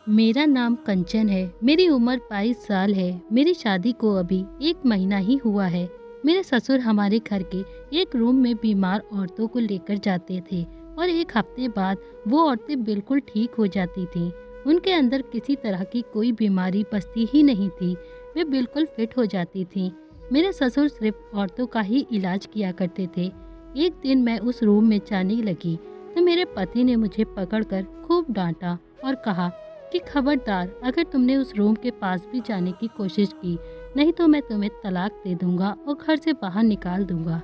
मेरा नाम कंचन है। मेरी उम्र 22 साल है। मेरी शादी को अभी 1 महीना ही हुआ है। मेरे ससुर हमारे घर के एक रूम में बीमार औरतों को लेकर जाते थे और 1 हफ्ते बाद वो औरतें बिल्कुल ठीक हो जाती थीं। उनके अंदर किसी तरह की कोई बीमारी बसती ही नहीं थी। वे बिल्कुल फिट हो जाती थीं। मेरे ससुर सिर्फ औरतों का ही इलाज किया करते थे। एक दिन मैं उस रूम में जाने लगी तो मेरे पति ने मुझे पकड़कर खूब डांटा और कहा कि खबरदार, अगर तुमने उस रूम के पास भी जाने की कोशिश की, नहीं तो मैं तुम्हें तलाक दे दूंगा और घर से बाहर निकाल दूंगा।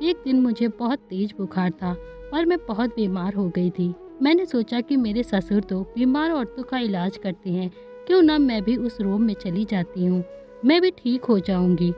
एक दिन मुझे बहुत तेज बुखार था और मैं बहुत बीमार हो गई थी। मैंने सोचा कि मेरे ससुर तो बीमार औरतों का इलाज करते हैं, क्यों ना मैं भी उस रूम में चली जाती हूँ, मैं भी ठीक हो जाऊंगी।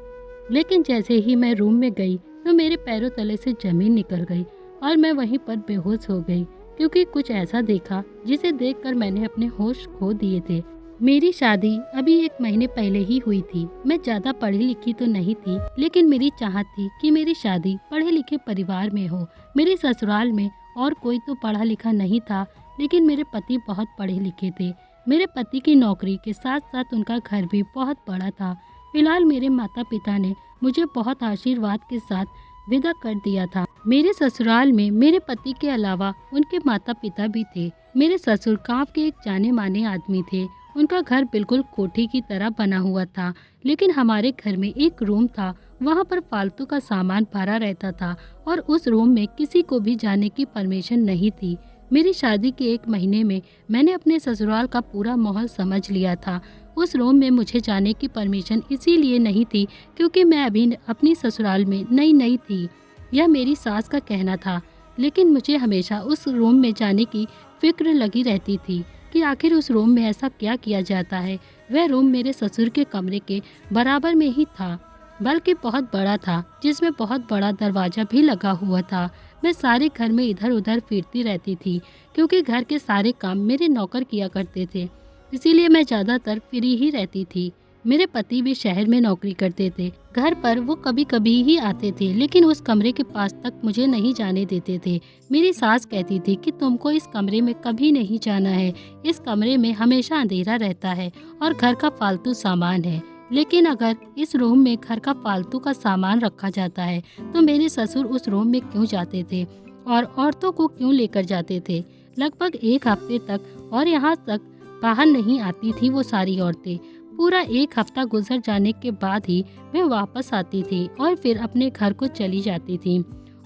लेकिन जैसे ही मैं रूम में गई तो मेरे पैरों तले से जमीन निकल गई और मैं वहीं पर बेहोश हो गई, क्योंकि कुछ ऐसा देखा जिसे देखकर मैंने अपने होश खो दिए थे। मेरी शादी अभी 1 महीने पहले ही हुई थी। मैं ज्यादा पढ़ी लिखी तो नहीं थी, लेकिन मेरी चाहत थी कि मेरी शादी पढ़े लिखे परिवार में हो। मेरे ससुराल में और कोई तो पढ़ा लिखा नहीं था, लेकिन मेरे पति बहुत पढ़े लिखे थे। मेरे पति की नौकरी के साथ साथ उनका घर भी बहुत बड़ा था। फिलहाल मेरे माता पिता ने मुझे बहुत आशीर्वाद के साथ विदा कर दिया था। मेरे ससुराल में मेरे पति के अलावा उनके माता पिता भी थे। मेरे ससुर गांव के एक जाने माने आदमी थे। उनका घर बिल्कुल कोठी की तरह बना हुआ था, लेकिन हमारे घर में एक रूम था, वहां पर फालतू का सामान भरा रहता था और उस रूम में किसी को भी जाने की परमिशन नहीं थी। मेरी शादी के 1 महीने में मैंने अपने ससुराल का पूरा माहौल समझ लिया था। उस रूम में मुझे जाने की परमिशन इसीलिए नहीं थी क्योंकि मैं अभी अपनी ससुराल में नई नई थी। यह मेरी सास का कहना था, लेकिन मुझे हमेशा उस रूम में जाने की फिक्र लगी रहती थी कि आखिर उस रूम में ऐसा क्या किया जाता है। वह रूम मेरे ससुर के कमरे के बराबर में ही था, बल्कि बहुत बड़ा था, जिसमें बहुत बड़ा दरवाज़ा भी लगा हुआ था। मैं सारे घर में इधर उधर फिरती रहती थी, क्योंकि घर के सारे काम मेरे नौकर किया करते थे, इसीलिए मैं ज़्यादातर फ्री ही रहती थी। मेरे पति भी शहर में नौकरी करते थे। घर पर वो कभी कभी ही आते थे, लेकिन उस कमरे के पास तक मुझे नहीं जाने देते थे। मेरी सास कहती थी कि तुमको इस कमरे में कभी नहीं जाना है, इस कमरे में हमेशा अंधेरा रहता है और घर का फालतू सामान है। लेकिन अगर इस रूम में घर का फालतू का सामान रखा जाता है तो मेरे ससुर उस रूम में क्यों जाते थे और औरतों को क्यों लेकर जाते थे। लगभग 1 हफ्ते तक और यहाँ तक बाहर नहीं आती थी वो सारी औरतें। पूरा 1 हफ्ता गुजर जाने के बाद ही वे वापस आती थी और फिर अपने घर को चली जाती थी।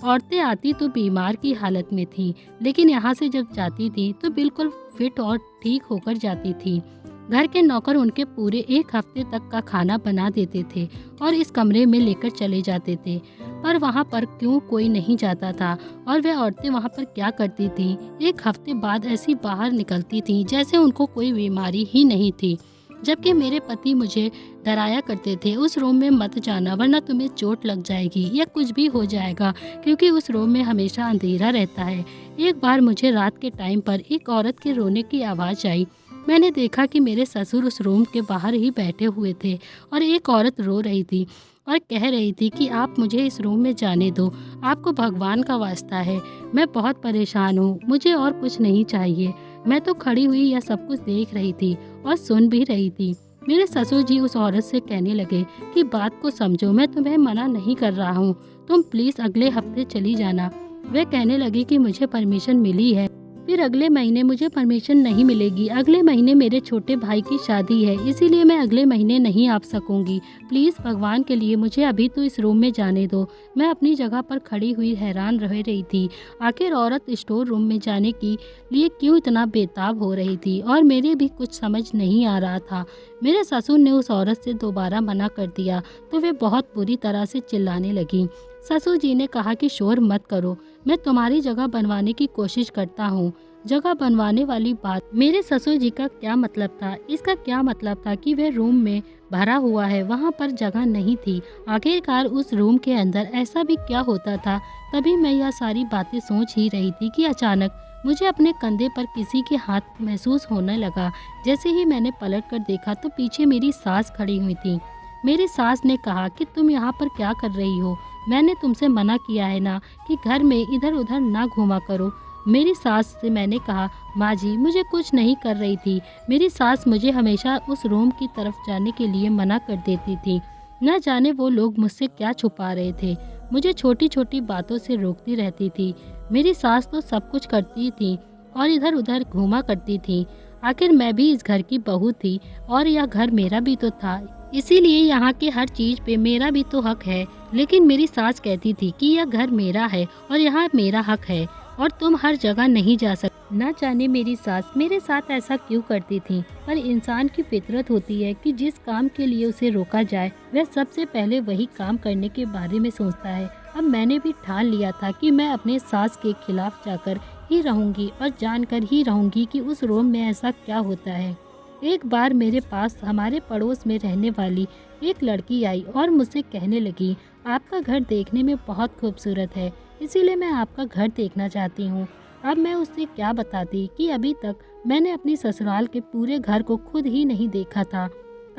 औरतें आती तो बीमार की हालत में थी, लेकिन यहाँ से जब जाती थी तो बिल्कुल फिट और ठीक होकर जाती थी। घर के नौकर उनके पूरे 1 हफ्ते तक का खाना बना देते थे और इस कमरे में लेकर चले जाते थे। पर वहाँ पर क्यों कोई नहीं जाता था और वे औरतें वहाँ पर क्या करती थीं? 1 हफ्ते बाद ऐसी बाहर निकलती थीं जैसे उनको कोई बीमारी ही नहीं थी। जबकि मेरे पति मुझे डराया करते थे, उस रूम में मत जाना वरना तुम्हें चोट लग जाएगी या कुछ भी हो जाएगा, क्योंकि उस रूम में हमेशा अंधेरा रहता है। एक बार मुझे रात के टाइम पर एक औरत के रोने की आवाज़ आई। मैंने देखा कि मेरे ससुर उस रूम के बाहर ही बैठे हुए थे और एक औरत रो रही थी और कह रही थी कि आप मुझे इस रूम में जाने दो, आपको भगवान का वास्ता है, मैं बहुत परेशान हूँ, मुझे और कुछ नहीं चाहिए। मैं तो खड़ी हुई यह सब कुछ देख रही थी और सुन भी रही थी। मेरे ससुर जी उस औरत से कहने लगे कि बात को समझो, मैं तुम्हें मना नहीं कर रहा हूँ, तुम प्लीज़ अगले हफ्ते चली जाना। वह कहने लगी कि मुझे परमिशन मिली है, फिर अगले महीने मुझे परमिशन नहीं मिलेगी। अगले महीने मेरे छोटे भाई की शादी है, इसीलिए मैं अगले महीने नहीं आ सकूंगी। प्लीज़ भगवान के लिए मुझे अभी तो इस रूम में जाने दो। मैं अपनी जगह पर खड़ी हुई हैरान रह रही थी। आखिर औरत स्टोर रूम में जाने के लिए क्यों इतना बेताब हो रही थी और मेरे भी कुछ समझ नहीं आ रहा था। मेरे ससुर ने उस औरत से दोबारा मना कर दिया तो वे बहुत बुरी तरह से चिल्लाने लगी। ससुर जी ने कहा कि शोर मत करो, मैं तुम्हारी जगह बनवाने की कोशिश करता हूँ। जगह बनवाने वाली बात, मेरे ससुर जी का क्या मतलब था? इसका क्या मतलब था कि वह रूम में भरा हुआ है, वहाँ पर जगह नहीं थी। आखिरकार उस रूम के अंदर ऐसा भी क्या होता था? तभी मैं यह सारी बातें सोच ही रही थी कि अचानक मुझे अपने कंधे पर किसी के हाथ महसूस होने लगा। जैसे ही मैंने पलट कर देखा तो पीछे मेरी सास खड़ी हुई थी। मेरी सास ने कहा कि तुम यहाँ पर क्या कर रही हो? मैंने तुमसे मना किया है ना कि घर में इधर उधर ना घूमा करो। मेरी सास से मैंने कहा, माँ जी मुझे कुछ नहीं कर रही थी। मेरी सास मुझे हमेशा उस रूम की तरफ जाने के लिए मना कर देती थी। न जाने वो लोग मुझसे क्या छुपा रहे थे। मुझे छोटी छोटी बातों से रोकती रहती थी। मेरी सास तो सब कुछ करती थी और इधर उधर घूमा करती थी। आखिर मैं भी इस घर की बहू थी और यह घर मेरा भी तो था, इसीलिए यहाँ के हर चीज पे मेरा भी तो हक है। लेकिन मेरी सास कहती थी कि यह घर मेरा है और यहाँ मेरा हक है और तुम हर जगह नहीं जा सकते। न जाने मेरी सास मेरे साथ ऐसा क्यों करती थी, पर इंसान की फितरत होती है कि जिस काम के लिए उसे रोका जाए वह सबसे पहले वही काम करने के बारे में सोचता है। अब मैंने भी ठान लिया था कि मैं अपने सास के खिलाफ जाकर ही रहूंगी और जानकर ही रहूंगी कि उस रूम में ऐसा क्या होता है। एक बार मेरे पास हमारे पड़ोस में रहने वाली एक लड़की आई और मुझसे कहने लगी, आपका घर देखने में बहुत खूबसूरत है, इसीलिए मैं आपका घर देखना चाहती हूँ। अब मैं उससे क्या बताती कि अभी तक मैंने अपनी ससुराल के पूरे घर को खुद ही नहीं देखा था।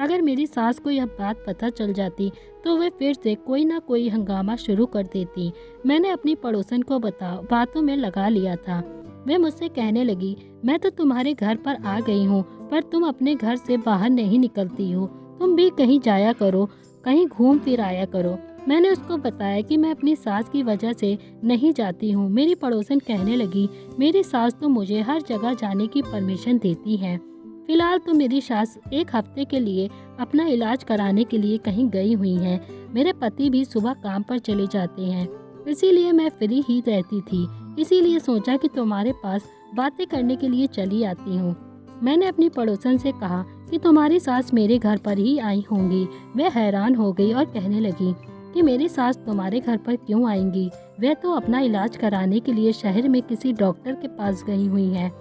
अगर मेरी सास को यह बात पता चल जाती तो वे फिर से कोई ना कोई हंगामा शुरू कर देती। मैंने अपनी पड़ोसन को बातों में लगा लिया था। वे मुझसे कहने लगी, मैं तो तुम्हारे घर पर आ गई हूँ, पर तुम अपने घर से बाहर नहीं निकलती हो। तुम भी कहीं जाया करो, कहीं घूम फिर आया करो। मैंने उसको बताया कि मैं अपनी सास की वजह से नहीं जाती हूँ। मेरी पड़ोसन कहने लगी, मेरी सास तो मुझे हर जगह जाने की परमिशन देती है। फिलहाल तो मेरी सास एक हफ्ते के लिए अपना इलाज कराने के लिए कहीं गई हुई हैं। मेरे पति भी सुबह काम पर चले जाते हैं, इसीलिए मैं फ्री ही रहती थी। इसीलिए सोचा कि तुम्हारे पास बातें करने के लिए चली आती हूँ। मैंने अपनी पड़ोसन से कहा कि तुम्हारी सास मेरे घर पर ही आई होंगी। वह हैरान हो गई और कहने लगी कि मेरी सास तुम्हारे घर पर क्यों आएंगी? वह तो अपना इलाज कराने के लिए शहर में किसी डॉक्टर के पास गई हुई है।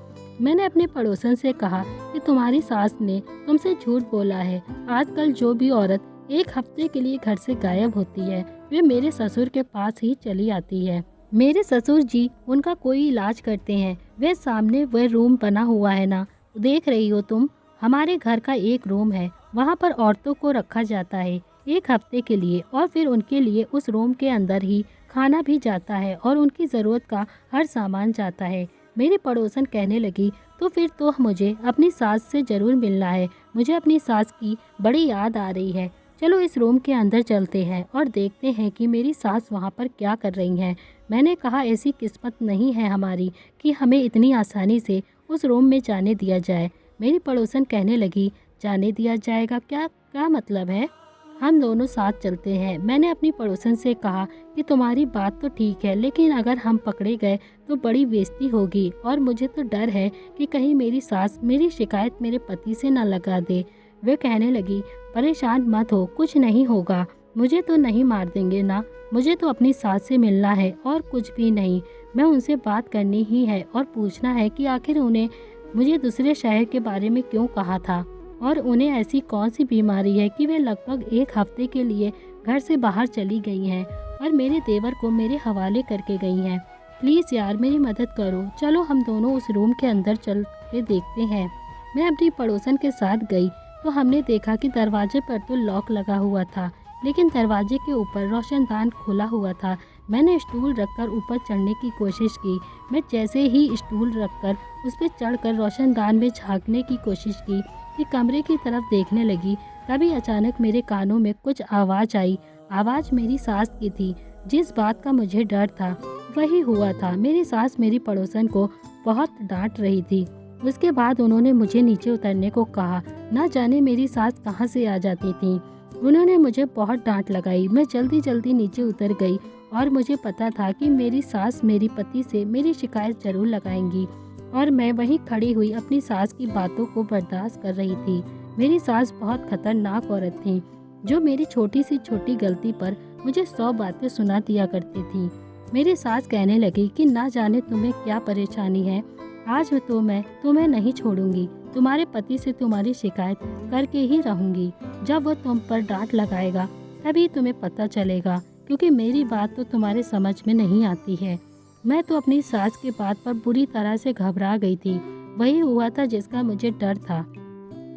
मैंने अपने पड़ोसन से कहा कि तुम्हारी सास ने तुमसे झूठ बोला है। आजकल जो भी औरत एक हफ्ते के लिए घर से गायब होती है वे मेरे ससुर के पास ही चली आती है। मेरे ससुर जी उनका कोई इलाज करते हैं। वह सामने वह रूम बना हुआ है ना, देख रही हो तुम, हमारे घर का एक रूम है, वहाँ पर औरतों को रखा जाता है एक हफ्ते के लिए और फिर उनके लिए उस रूम के अंदर ही खाना भी जाता है और उनकी ज़रूरत का हर सामान जाता है। मेरी पड़ोसन कहने लगी, तो फिर तो मुझे अपनी सास से ज़रूर मिलना है। मुझे अपनी सास की बड़ी याद आ रही है। चलो इस रूम के अंदर चलते हैं और देखते हैं कि मेरी सास वहाँ पर क्या कर रही हैं। मैंने कहा, ऐसी किस्मत नहीं है हमारी कि हमें इतनी आसानी से उस रूम में जाने दिया जाए। मेरी पड़ोसन कहने लगी, जाने दिया जाएगा क्या? क्या मतलब है? हम दोनों साथ चलते हैं। मैंने अपनी पड़ोसन से कहा कि तुम्हारी बात तो ठीक है, लेकिन अगर हम पकड़े गए तो बड़ी बेइज्जती होगी और मुझे तो डर है कि कहीं मेरी सास मेरी शिकायत मेरे पति से न लगा दे। वे कहने लगी, परेशान मत हो, कुछ नहीं होगा, मुझे तो नहीं मार देंगे ना। मुझे तो अपनी सास से मिलना है और कुछ भी नहीं। मैं उनसे बात करनी ही है और पूछना है कि आखिर उन्हें मुझे दूसरे शहर के बारे में क्यों कहा था और उन्हें ऐसी कौन सी बीमारी है कि वे लगभग एक हफ्ते के लिए घर से बाहर चली गई हैं और मेरे देवर को मेरे हवाले करके गई हैं। प्लीज़ यार मेरी मदद करो, चलो हम दोनों उस रूम के अंदर चल के देखते हैं। मैं अपनी पड़ोसन के साथ गई तो हमने देखा कि दरवाजे पर तो लॉक लगा हुआ था, लेकिन दरवाजे के ऊपर रोशनदान खुला हुआ था। मैंने स्टूल रखकर ऊपर चढ़ने की कोशिश की। मैं जैसे ही स्टूल रखकर उस पर चढ़कर रोशनदान में झांकने की कोशिश की कि कमरे की तरफ देखने लगी, तभी अचानक मेरे कानों में कुछ आवाज़ आई। आवाज़ मेरी सास की थी। जिस बात का मुझे डर था वही हुआ था। मेरी सास मेरी पड़ोसन को बहुत डांट रही थी। उसके बाद उन्होंने मुझे नीचे उतरने को कहा। ना जाने मेरी सास कहाँ से आ जाती थी। उन्होंने मुझे बहुत डांट लगाई। मैं जल्दी जल्दी नीचे उतर गई और मुझे पता था कि मेरी सास मेरी पति से मेरी शिकायत जरूर लगाएंगी और मैं वहीं खड़ी हुई अपनी सास की बातों को बर्दाश्त कर रही थी। मेरी सास बहुत खतरनाक औरत थी जो मेरी छोटी सी छोटी गलती पर मुझे 100 बातें सुना दिया करती थी। मेरी सास कहने लगी कि ना जाने तुम्हें क्या परेशानी है, आज तो मैं तुम्हें नहीं छोड़ूंगी। तुम्हारे पति से तुम्हारी शिकायत करके ही रहूंगी। जब वो तुम पर डांट लगाएगा तभी तुम्हें पता चलेगा, क्योंकि मेरी बात तो तुम्हारे समझ में नहीं आती है। मैं तो अपनी सास की बात पर बुरी तरह से घबरा गई थी। वही हुआ था जिसका मुझे डर था।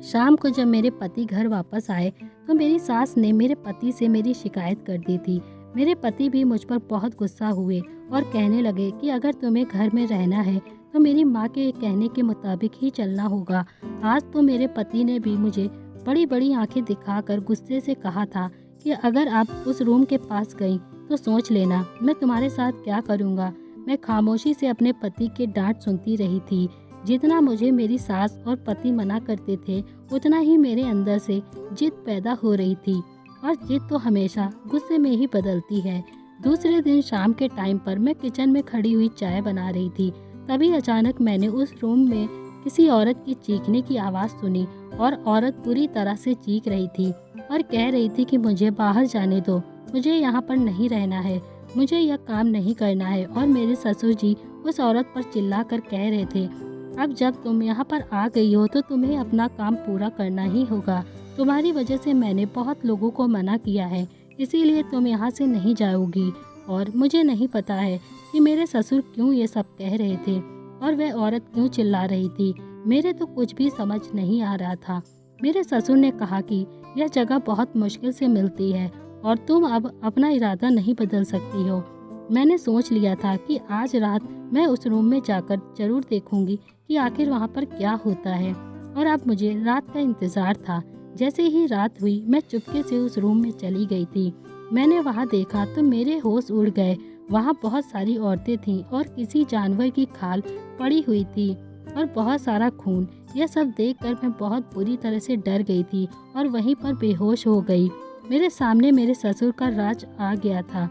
शाम को जब मेरे पति घर वापस आए तो मेरी सास ने मेरे पति से मेरी शिकायत कर दी थी। मेरे पति भी मुझ पर बहुत गुस्सा हुए और कहने लगे कि अगर तुम्हें घर में रहना है तो मेरी माँ के कहने के मुताबिक ही चलना होगा। आज तो मेरे पति ने भी मुझे बड़ी बड़ी आंखें दिखाकर गुस्से से कहा था कि अगर आप उस रूम के पास गई तो सोच लेना मैं तुम्हारे साथ क्या करूँगा। मैं खामोशी से अपने पति के डांट सुनती रही थी। जितना मुझे मेरी सास और पति मना करते थे उतना ही मेरे अंदर से जिद पैदा हो रही थी, और जिद तो हमेशा गुस्से में ही बदलती है। दूसरे दिन शाम के टाइम पर मैं किचन में खड़ी हुई चाय बना रही थी। तभी अचानक मैंने उस रूम में किसी औरत की चीखने की आवाज़ सुनी, और औरत पूरी तरह से चीख रही थी और कह रही थी कि मुझे बाहर जाने दो, मुझे यहाँ पर नहीं रहना है, मुझे यह काम नहीं करना है। और मेरे ससुर जी उस औरत पर चिल्लाकर कह रहे थे, अब जब तुम यहाँ पर आ गई हो तो तुम्हें अपना काम पूरा करना ही होगा। तुम्हारी वजह से मैंने बहुत लोगों को मना किया है, इसीलिए तुम यहाँ से नहीं जाओगी। और मुझे नहीं पता है कि मेरे ससुर क्यों ये सब कह रहे थे और वह औरत क्यों चिल्ला रही थी। मेरे तो कुछ भी समझ नहीं आ रहा था। मेरे ससुर ने कहा कि यह जगह बहुत मुश्किल से मिलती है और तुम अब अपना इरादा नहीं बदल सकती हो। मैंने सोच लिया था कि आज रात मैं उस रूम में जाकर जरूर देखूंगी कि आखिर वहाँ पर क्या होता है, और अब मुझे रात का इंतज़ार था। जैसे ही रात हुई मैं चुपके से उस रूम में चली गई थी। मैंने वहाँ देखा तो मेरे होश उड़ गए। वहाँ बहुत सारी औरतें थीं और किसी जानवर की खाल पड़ी हुई थी और बहुत सारा खून। यह सब देखकर मैं बहुत बुरी तरह से डर गई थी और वहीं पर बेहोश हो गई। मेरे सामने मेरे ससुर का राज आ गया था।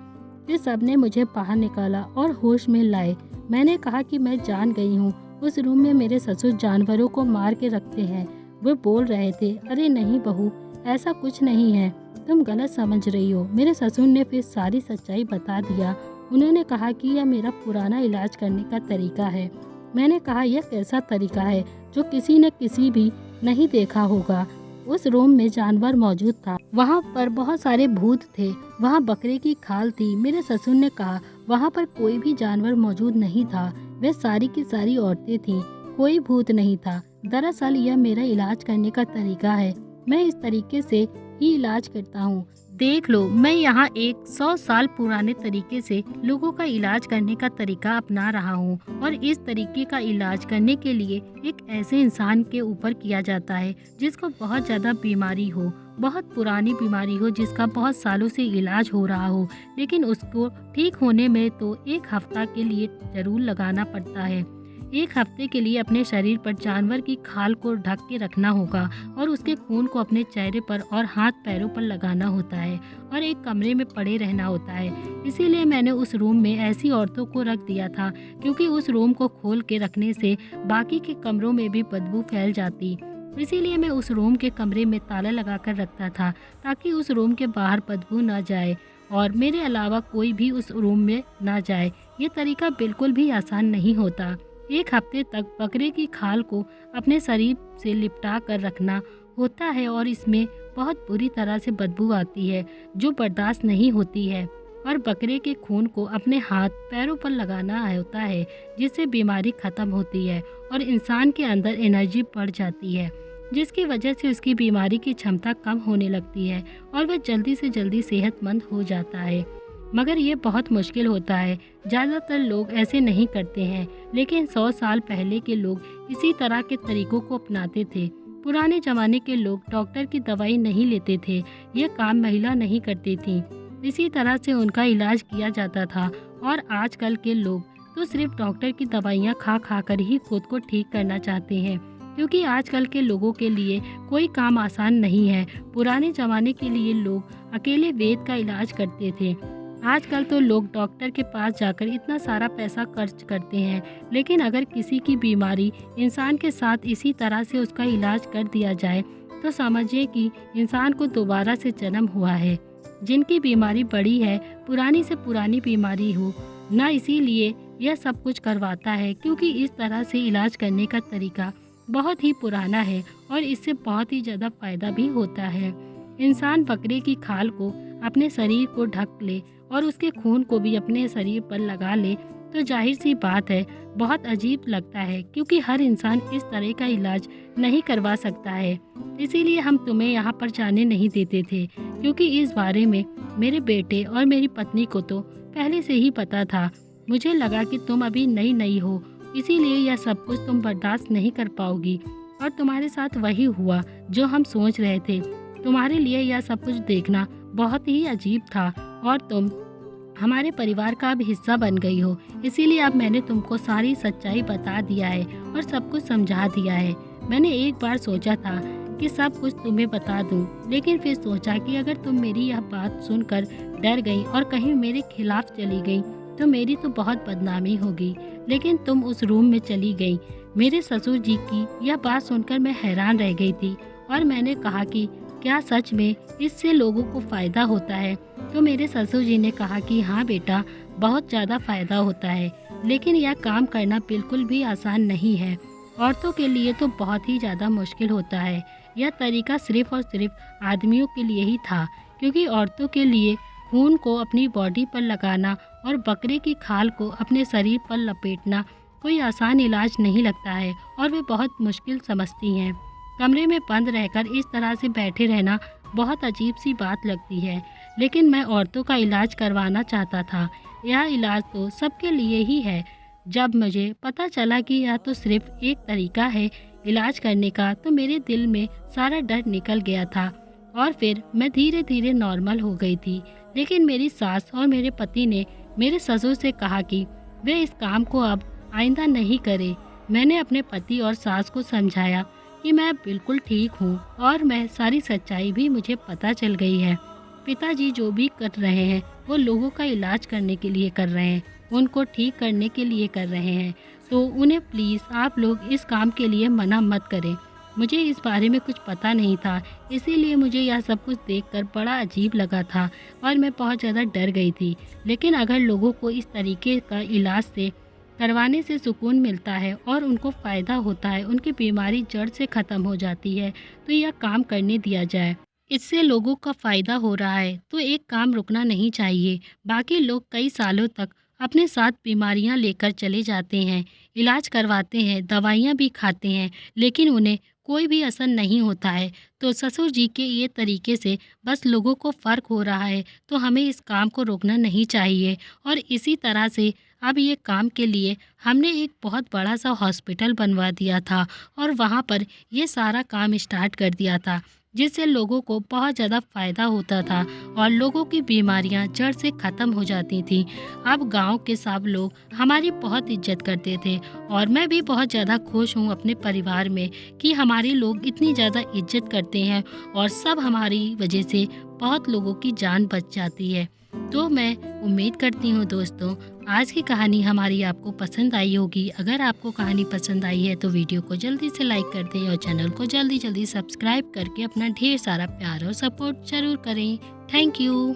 फिर सबने मुझे बाहर निकाला और होश में लाए। मैंने कहा कि मैं जान गई हूँ, उस रूम में मेरे ससुर जानवरों को मार के रखते हैं। वे बोल रहे थे, अरे नहीं बहू, ऐसा कुछ नहीं है, तुम गलत समझ रही हो। मेरे ससुर ने फिर सारी सच्चाई बता दिया। उन्होंने कहा कि यह मेरा पुराना इलाज करने का तरीका है। मैंने कहा, यह कैसा तरीका है जो किसी ने किसी भी नहीं देखा होगा। उस रूम में जानवर मौजूद था, वहाँ पर बहुत सारे भूत थे, वहाँ बकरे की खाल थी। मेरे ससुर ने कहा वहाँ पर कोई भी जानवर मौजूद नहीं था, वे सारी की सारी औरतें थीं, कोई भूत नहीं था। दरअसल यह मेरा इलाज करने का तरीका है, मैं इस तरीके से ही इलाज करता हूँ। देख लो, मैं यहाँ 100 साल पुराने तरीके से लोगों का इलाज करने का तरीका अपना रहा हूँ, और इस तरीके का इलाज करने के लिए एक ऐसे इंसान के ऊपर किया जाता है जिसको बहुत ज़्यादा बीमारी हो, बहुत पुरानी बीमारी हो, जिसका बहुत सालों से इलाज हो रहा हो, लेकिन उसको ठीक होने में तो 1 हफ्ता के लिए ज़रूर लगाना पड़ता है। 1 हफ्ते के लिए अपने शरीर पर जानवर की खाल को ढक के रखना होगा और उसके खून को अपने चेहरे पर और हाथ पैरों पर लगाना होता है और एक कमरे में पड़े रहना होता है। इसीलिए मैंने उस रूम में ऐसी औरतों को रख दिया था, क्योंकि उस रूम को खोल के रखने से बाकी के कमरों में भी बदबू फैल जाती। इसीलिए मैं उस रूम के कमरे में ताला लगा कर रखता था, ताकि उस रूम के बाहर बदबू न जाए और मेरे अलावा कोई भी उस रूम में ना जाए। ये तरीका बिल्कुल भी आसान नहीं होता। 1 हफ्ते तक बकरे की खाल को अपने शरीर से लिपटा कर रखना होता है और इसमें बहुत बुरी तरह से बदबू आती है जो बर्दाश्त नहीं होती है, और बकरे के खून को अपने हाथ पैरों पर लगाना होता है, जिससे बीमारी खत्म होती है और इंसान के अंदर एनर्जी बढ़ जाती है, जिसकी वजह से उसकी बीमारी की क्षमता कम होने लगती है और वह जल्दी से जल्दी सेहतमंद हो जाता है। मगर ये बहुत मुश्किल होता है, ज़्यादातर लोग ऐसे नहीं करते हैं, लेकिन 100 साल पहले के लोग इसी तरह के तरीकों को अपनाते थे। पुराने ज़माने के लोग डॉक्टर की दवाई नहीं लेते थे, यह काम महिला नहीं करती थी, इसी तरह से उनका इलाज किया जाता था। और आजकल के लोग तो सिर्फ डॉक्टर की दवाइयाँ खा खा कर ही खुद को ठीक करना चाहते हैं, क्योंकि आजकल के लोगों के लिए कोई काम आसान नहीं है। पुराने ज़माने के लिए लोग अकेले वैद्य का इलाज करते थे। आजकल तो लोग डॉक्टर के पास जाकर इतना सारा पैसा खर्च करते हैं, लेकिन अगर किसी की बीमारी इंसान के साथ इसी तरह से उसका इलाज कर दिया जाए तो समझिए कि इंसान को दोबारा से जन्म हुआ है। जिनकी बीमारी बड़ी है, पुरानी से पुरानी बीमारी हो ना, इसीलिए यह सब कुछ करवाता है, क्योंकि इस तरह से इलाज करने का तरीका बहुत ही पुराना है और इससे बहुत ही ज़्यादा फायदा भी होता है। इंसान बकरे की खाल को अपने शरीर को ढक ले और उसके खून को भी अपने शरीर पर लगा ले तो जाहिर सी बात है बहुत अजीब लगता है, क्योंकि हर इंसान इस तरह का इलाज नहीं करवा सकता है। इसीलिए हम तुम्हें यहाँ पर जाने नहीं देते थे, क्योंकि इस बारे में मेरे बेटे और मेरी पत्नी को तो पहले से ही पता था। मुझे लगा कि तुम अभी नई नई हो, इसीलिए यह सब कुछ तुम बर्दाश्त नहीं कर पाओगी, और तुम्हारे साथ वही हुआ जो हम सोच रहे थे। तुम्हारे लिए यह सब कुछ देखना बहुत ही अजीब था, और तुम हमारे परिवार का अब हिस्सा बन गई हो। इसीलिए अब मैंने तुमको सारी सच्चाई बता दिया है और सब कुछ समझा दिया है। मैंने एक बार सोचा था कि सब कुछ तुम्हें बता दूं, लेकिन फिर सोचा कि अगर तुम मेरी यह बात सुनकर डर गई और कहीं मेरे खिलाफ चली गई तो मेरी तो बहुत बदनामी होगी। लेकिन तुम उस रूम में चली गई। मेरे ससुर जी की यह बात सुनकर मैं हैरान रह गई थी, और मैंने कहा कि क्या सच में इससे लोगों को फ़ायदा होता है? तो मेरे ससुर जी ने कहा कि हाँ बेटा, बहुत ज़्यादा फ़ायदा होता है, लेकिन यह काम करना बिल्कुल भी आसान नहीं है। औरतों के लिए तो बहुत ही ज़्यादा मुश्किल होता है। यह तरीका सिर्फ़ और सिर्फ आदमियों के लिए ही था, क्योंकि औरतों के लिए खून को अपनी बॉडी पर लगाना और बकरे की खाल को अपने शरीर पर लपेटना कोई आसान इलाज नहीं लगता है, और वे बहुत मुश्किल समझती हैं। कमरे में बंद रहकर इस तरह से बैठे रहना बहुत अजीब सी बात लगती है, लेकिन मैं औरतों का इलाज करवाना चाहता था। यह इलाज तो सबके लिए ही है। जब मुझे पता चला कि यह तो सिर्फ एक तरीका है इलाज करने का, तो मेरे दिल में सारा डर निकल गया था, और फिर मैं धीरे धीरे नॉर्मल हो गई थी। लेकिन मेरी सास और मेरे पति ने मेरे ससुर से कहा कि वे इस काम को अब आइंदा नहीं करें। मैंने अपने पति और सास को समझाया कि मैं बिल्कुल ठीक हूँ, और मैं सारी सच्चाई भी मुझे पता चल गई है। पिताजी जो भी कर रहे हैं वो लोगों का इलाज करने के लिए कर रहे हैं, उनको ठीक करने के लिए कर रहे हैं। तो उन्हें प्लीज़ आप लोग इस काम के लिए मना मत करें। मुझे इस बारे में कुछ पता नहीं था, इसीलिए मुझे यह सब कुछ देखकर बड़ा अजीब लगा था, और मैं बहुत ज़्यादा डर गई थी। लेकिन अगर लोगों को इस तरीके का इलाज से करवाने से सुकून मिलता है और उनको फ़ायदा होता है, उनकी बीमारी जड़ से ख़त्म हो जाती है, तो यह काम करने दिया जाए। इससे लोगों का फ़ायदा हो रहा है तो एक काम रुकना नहीं चाहिए। बाकी लोग कई सालों तक अपने साथ बीमारियां लेकर चले जाते हैं, इलाज करवाते हैं, दवाइयां भी खाते हैं, लेकिन उन्हें कोई भी असर नहीं होता है। तो ससुर जी के ये तरीके से बस लोगों को फ़र्क हो रहा है, तो हमें इस काम को रोकना नहीं चाहिए। और इसी तरह से अब ये काम के लिए हमने एक बहुत बड़ा सा हॉस्पिटल बनवा दिया था, और वहाँ पर ये सारा काम स्टार्ट कर दिया था, जिससे लोगों को बहुत ज़्यादा फ़ायदा होता था और लोगों की बीमारियां जड़ से ख़त्म हो जाती थीं। अब गांव के सब लोग हमारी बहुत इज्जत करते थे, और मैं भी बहुत ज़्यादा खुश हूँ अपने परिवार में कि हमारे लोग इतनी ज़्यादा इज्जत करते हैं, और सब हमारी वजह से बहुत लोगों की जान बच जाती है। तो मैं उम्मीद करती हूँ दोस्तों, आज की कहानी हमारी आपको पसंद आई होगी। अगर आपको कहानी पसंद आई है तो वीडियो को जल्दी से लाइक कर दें, और चैनल को जल्दी जल्दी सब्सक्राइब करके अपना ढेर सारा प्यार और सपोर्ट ज़रूर करें। Thank you.